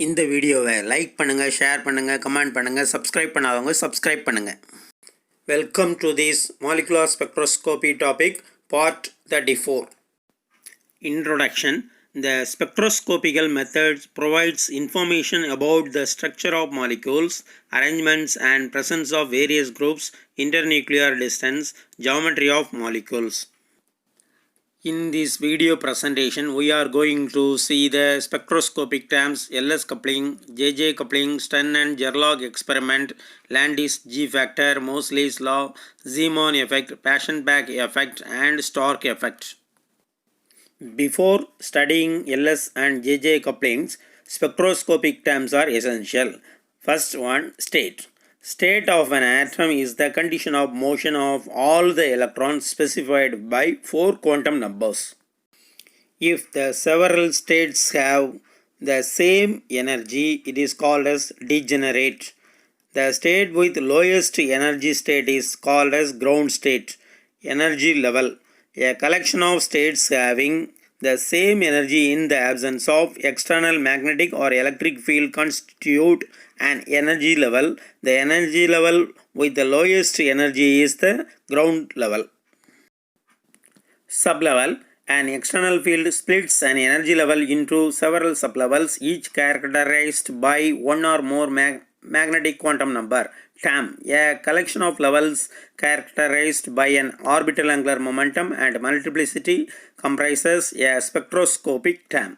இந்த வீடியோவை லைக் பண்ணுங்கள், ஷேர் பண்ணுங்கள், கமெண்ட் பண்ணுங்கள், சப்ஸ்கிரைப் பண்ணாதவங்க சப்ஸ்கிரைப் பண்ணுங்கள். Welcome to this molecular spectroscopy topic part 34. Introduction. The spectroscopical method provides information about the structure of molecules, arrangements and presence of various groups, internuclear distance, geometry of molecules. In this video presentation, we are going to see the spectroscopic terms LS coupling, JJ coupling, Stern and Gerlach experiment, Landis G factor, Moseley's law, Zeeman effect, Paschen Back effect and Stark effect. Before studying LS and JJ couplings, spectroscopic terms are essential. First one, state. State of an atom is the condition of motion of all the electrons specified by 4 quantum numbers. If the several states have the same energy, it is called as degenerate. The state with lowest energy state is called as ground state, energy level. A collection of states having the same energy in the absence of external magnetic or electric field constitute an energy level. The energy level with the lowest energy is the ground level. Sublevel. An external field splits an energy level into several sublevels, each characterized by one or more magnetic quantum number. Term. A collection of levels characterized by an orbital angular momentum and multiplicity comprises a spectroscopic term.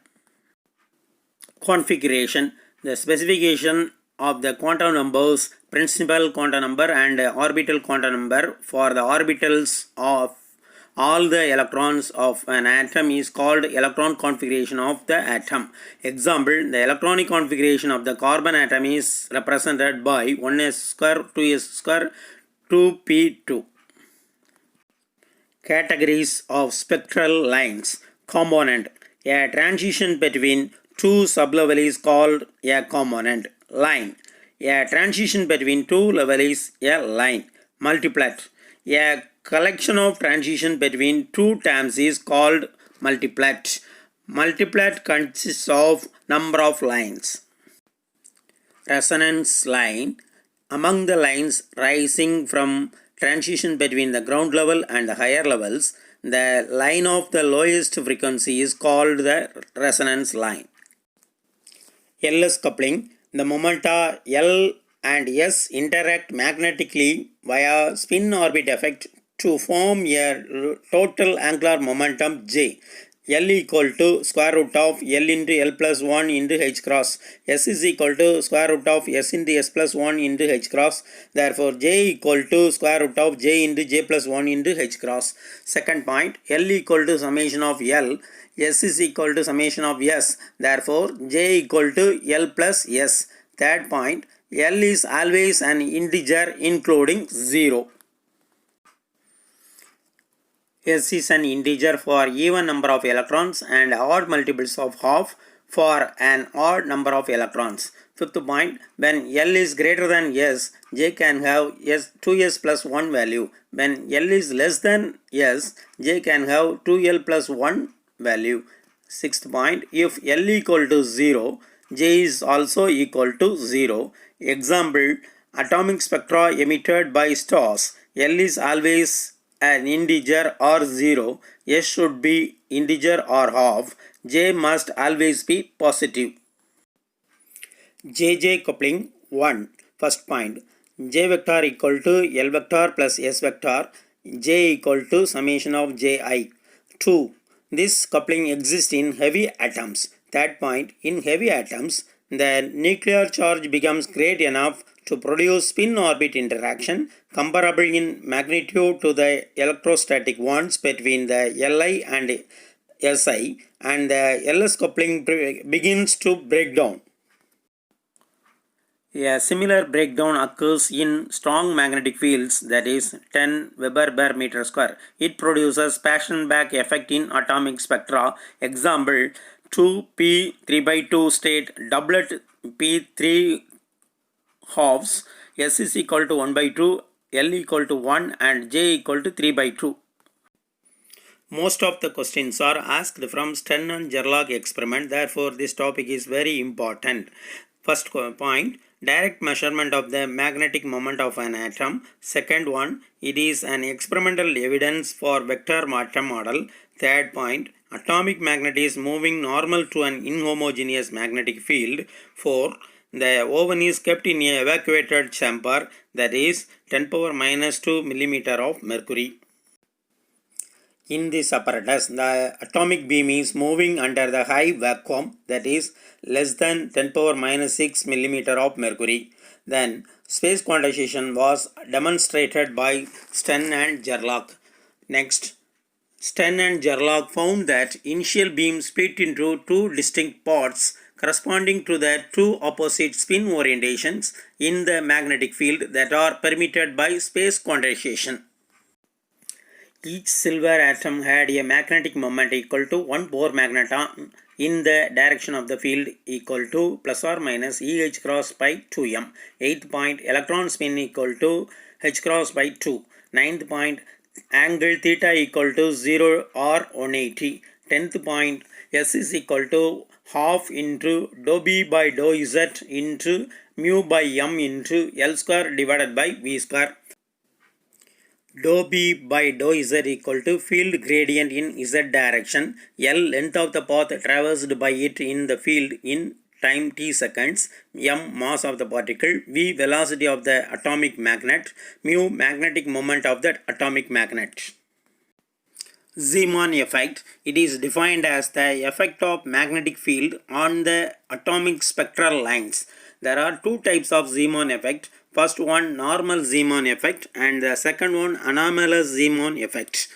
Configuration. The specification of the quantum numbers, principal quantum number and orbital quantum number for the orbitals of all the electrons of an atom is called electron configuration of the atom. Example, the electronic configuration of the carbon atom is represented by 1s square, 2s square, 2p2. Categories of spectral lines. Component. A transition between two sublevels is called a component. Line. A transition between two levels is a line. Multiplet. A collection of transition between two terms is called multiplet. Multiplet consists of number of lines. Resonance line. Among the lines rising from transition between the ground level and the higher levels, the line of the lowest frequency is called the resonance line. LS coupling. The momenta L and S interact magnetically via spin orbit effect to form a total angular momentum J. L equal to square root of L into L plus 1 into H cross. S is equal to square root of S into S plus 1 into H cross. Therefore, J equal to square root of J into J plus 1 into H cross. Second point, L equal to summation of L. S is equal to summation of S. Therefore, J equal to L plus S. Third point, L is always an integer including 0. S is an integer for even number of electrons and odd multiples of half for an odd number of electrons. Fifth point, when L is greater than S, J can have 2S plus 1 value. When L is less than S, J can have 2L plus 1 value. Sixth point, if L equal to 0, J is also equal to 0. Example, atomic spectra emitted by stars. L is always an integer or 0. S should be integer or half. J must always be positive. JJ coupling 1. First point, J vector equal to L vector plus S vector. J equal to summation of Ji. 2. This coupling exists in heavy atoms. Third point, in heavy atoms, the nuclear charge becomes great enough to produce spin-orbit interaction comparable in magnitude to the electrostatic ones between the Li and Si, and the LS coupling begins to break down. A similar breakdown occurs in strong magnetic fields, that is 10 Weber per meter square. It produces Paschen Back effect in atomic spectra. Example, 2p 3 by 2 state doublet p3 halves, S is equal to 1 by 2, L equal to 1 and J equal to 3 by 2. Most of the questions are asked from Stern and Gerlach experiment, therefore this topic is very important. First point, direct measurement of the magnetic moment of an atom. Second one, it is an experimental evidence for vector atom model. Third point, atomic magnet is moving normal to an inhomogeneous magnetic field. 4. The oven is kept in a evacuated chamber, that is 10 power minus 2 millimeter of mercury. In this apparatus, the atomic beam is moving under the high vacuum, that is less than 10 power minus 6 millimeter of mercury. Then space quantization was demonstrated by Stern and Gerlach. Next, Stern and Gerlach found that initial beam split into two distinct parts corresponding to the two opposite spin orientations in the magnetic field that are permitted by space quantization. Each silver atom had a magnetic moment equal to 1 Bohr magneton in the direction of the field equal to plus or minus Eh cross by 2m. 8th point, electron spin equal to h cross by 2. 9th point, angle theta equal to 0 or 180. 10th point, S is equal to half into dou B by dou Z into mu by m into L square divided by V square. Dou B by dou Z equal to field gradient in Z direction, L length of the path traversed by it in the field in time t seconds, m mass of the particle, v velocity of the atomic magnet, mu magnetic moment of that atomic magnet. Zeeman effect. It is defined as the effect of magnetic field on the atomic spectral lines. There are two types of Zeeman effect. First one, normal Zeeman effect, and the second one, anomalous Zeeman effect.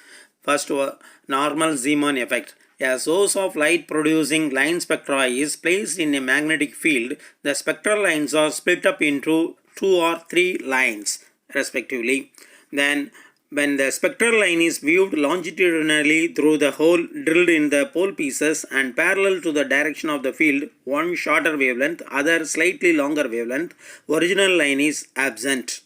First one, normal Zeeman effect. A source of light producing line spectra is placed in a magnetic field. The spectral lines are split up into 2 or 3 lines respectively. Then when the spectral line is viewed longitudinally through the hole drilled in the pole pieces and parallel to the direction of the field, one shorter wavelength, other slightly longer wavelength, original line is absent.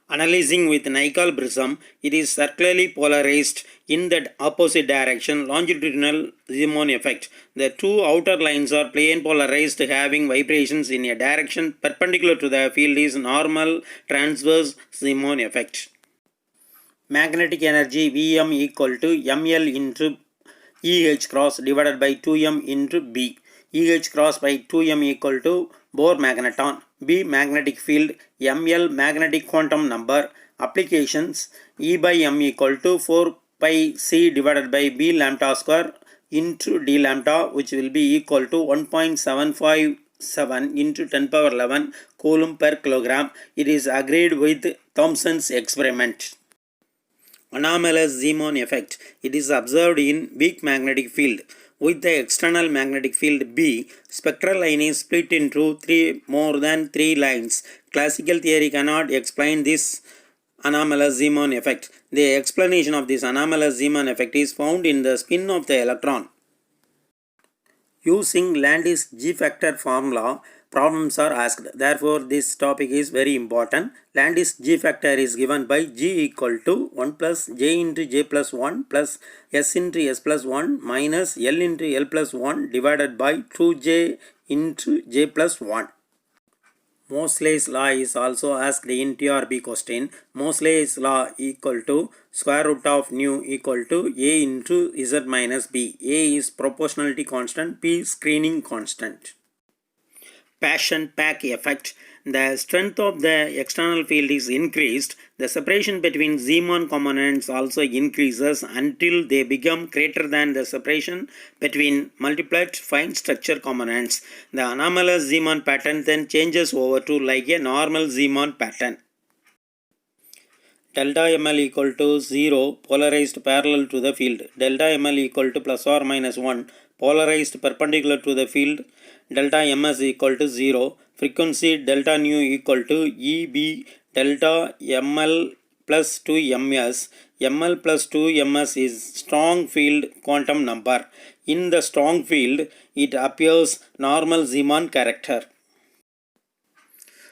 Analyzing with nickel prism, it is circularly polarized in the opposite direction, longitudinal Zeeman effect. The two outer lines are plane polarized, having vibrations in a direction perpendicular to the field is normal transverse Zeeman effect. Magnetic energy Vm equal to ml into Eh cross divided by 2m into B. Eh cross by 2m equal to Bohr magneton. B magnetic field, ml magnetic quantum number. Applications, E by m equal to 4 pi c divided by b lambda square into d lambda, which will be equal to 1.757 into 10 power 11 coulomb per kilogram. It is agreed with Thomson's experiment. Anomalous Zeeman effect. It is observed in weak magnetic field. With the external magnetic field B, spectral line is split into more than 3 lines. Classical theory cannot explain this anomalous Zeeman effect. The explanation of this anomalous Zeeman effect is found in the spin of the electron. Using Landis G-factor formula, problems are asked. Therefore, this topic is very important. Landis G-factor is given by G equal to 1 plus J into J plus 1 plus S into S plus 1 minus L into L plus 1 divided by 2J into J plus 1. Moseley's law is also asked in TRB question. Moseley's law equal to square root of nu equal to A into Z minus B. A is proportionality constant, B screening constant. Paschen Back effect. The strength of the external field is increased. The separation between Zeeman components also increases until they become greater than the separation between multiplet fine structure components. The anomalous Zeeman pattern then changes over to like a normal Zeeman pattern. Delta ml equal to 0 polarized parallel to the field. Delta ml equal to plus or minus 1 polarized perpendicular to the field. Delta ms equal to 0. Frequency delta nu equal to EB delta ml plus 2 ms. ml plus 2 ms is strong field quantum number. In the strong field, it appears normal Zeeman character.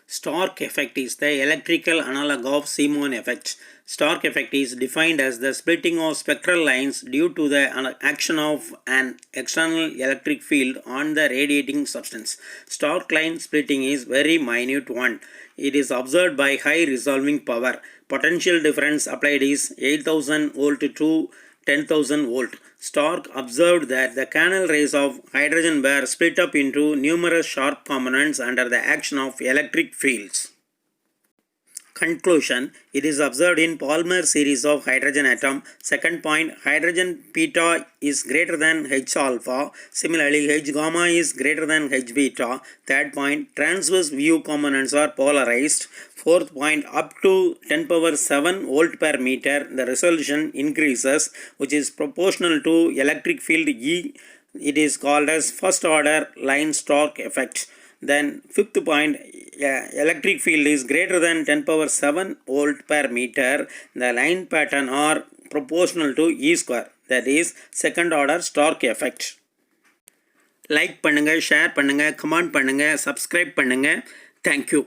Stark effect is the electrical analog of Zeeman effect. Stark effect is defined as the splitting of spectral lines due to the action of an external electric field on the radiating substance. Stark line splitting is very minute one. It is observed by high resolving power. Potential difference applied is 8000 volt to 10,000 volt. Stark observed that the canal rays of hydrogen were split up into numerous sharp components under the action of electric fields. Conclusion: it is observed in polymer series of hydrogen atom. Second point, hydrogen beta is greater than H alpha. Similarly, H gamma is greater than H beta. Third point, transverse view components are polarized. Fourth point, up to 10 power 7 volt per meter, the resolution increases, which is proportional to electric field E. It is called as first order line Stark effect. Then fifth point, electric field is greater than 10 power 7 volt per meter. The line pattern are proportional to E square. That is second order Stark effect. Like பண்ணுங்க, share பண்ணுங்க, comment பண்ணுங்க, subscribe பண்ணுங்க. Thank you.